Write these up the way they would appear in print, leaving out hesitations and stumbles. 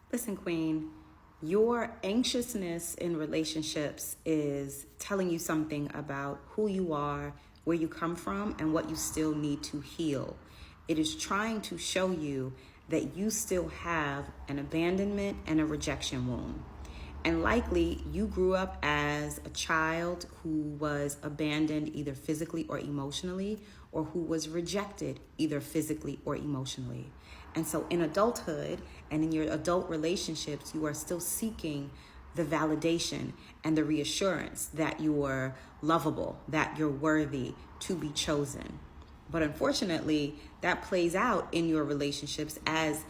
Listen, Queen, your anxiousness in relationships is telling you something about who you are, where you come from, and what you still need to heal. It is trying to show you that you still have an abandonment and a rejection wound. And likely you grew up as a child who was abandoned either physically or emotionally, or who was rejected either physically or emotionally. And so in adulthood and in your adult relationships, you are still seeking the validation and the reassurance that you're lovable, that you're worthy to be chosen. But unfortunately, that plays out in your relationships as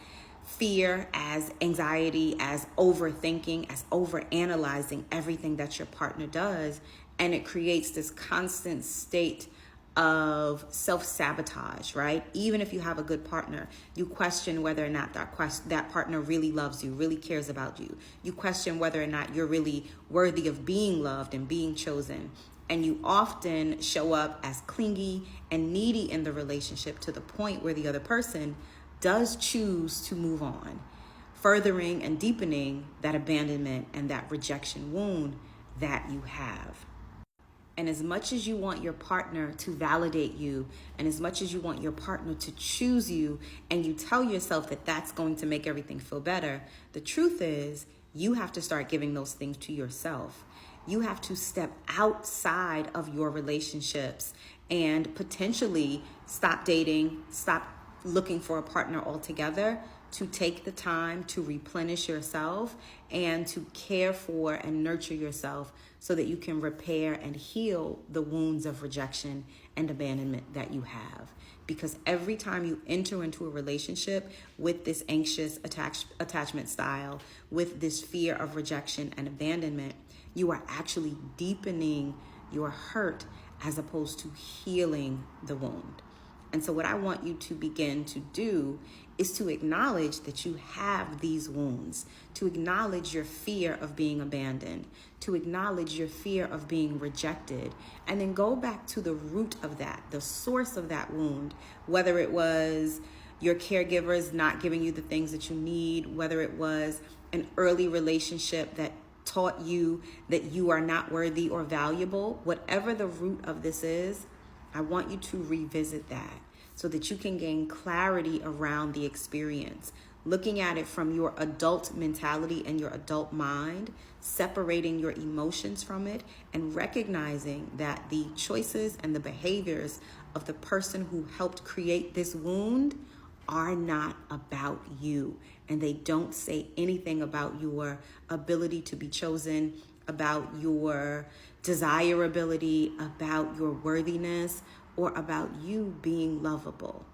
fear, as anxiety, as overthinking, as overanalyzing everything that your partner does. And it creates this constant state of self-sabotage, right? Even if you have a good partner, you question whether or not that partner really loves you, really cares about you. You question whether or not you're really worthy of being loved and being chosen. And you often show up as clingy and needy in the relationship to the point where the other person does choose to move on, furthering and deepening that abandonment and that rejection wound that you have. And as much as you want your partner to validate you, and as much as you want your partner to choose you, and you tell yourself that that's going to make everything feel better, the truth is you have to start giving those things to yourself. You have to step outside of your relationships and potentially stop dating, stop looking for a partner altogether, to take the time to replenish yourself and to care for and nurture yourself so that you can repair and heal the wounds of rejection and abandonment that you have. Because every time you enter into a relationship with this anxious attachment style, with this fear of rejection and abandonment, you are actually deepening your hurt as opposed to healing the wound. And so what I want you to begin to do is to acknowledge that you have these wounds, to acknowledge your fear of being abandoned, to acknowledge your fear of being rejected, and then go back to the root of that, the source of that wound, whether it was your caregivers not giving you the things that you need, whether it was an early relationship that taught you that you are not worthy or valuable. Whatever the root of this is, I want you to revisit that so that you can gain clarity around the experience, looking at it from your adult mentality and your adult mind, separating your emotions from it, and recognizing that the choices and the behaviors of the person who helped create this wound are not about you, and they don't say anything about your ability to be chosen, about your desirability, about your worthiness, or about you being lovable.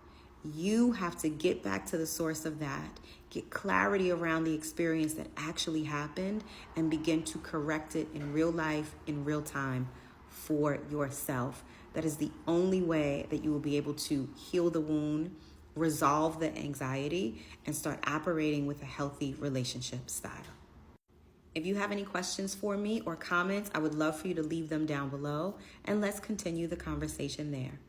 You have to get back to the source of that, get clarity around the experience that actually happened, and begin to correct it in real life, in real time, for yourself. That is the only way that you will be able to heal the wound, resolve the anxiety, and start operating with a healthy relationship style. If you have any questions for me or comments, I would love for you to leave them down below, and let's continue the conversation there.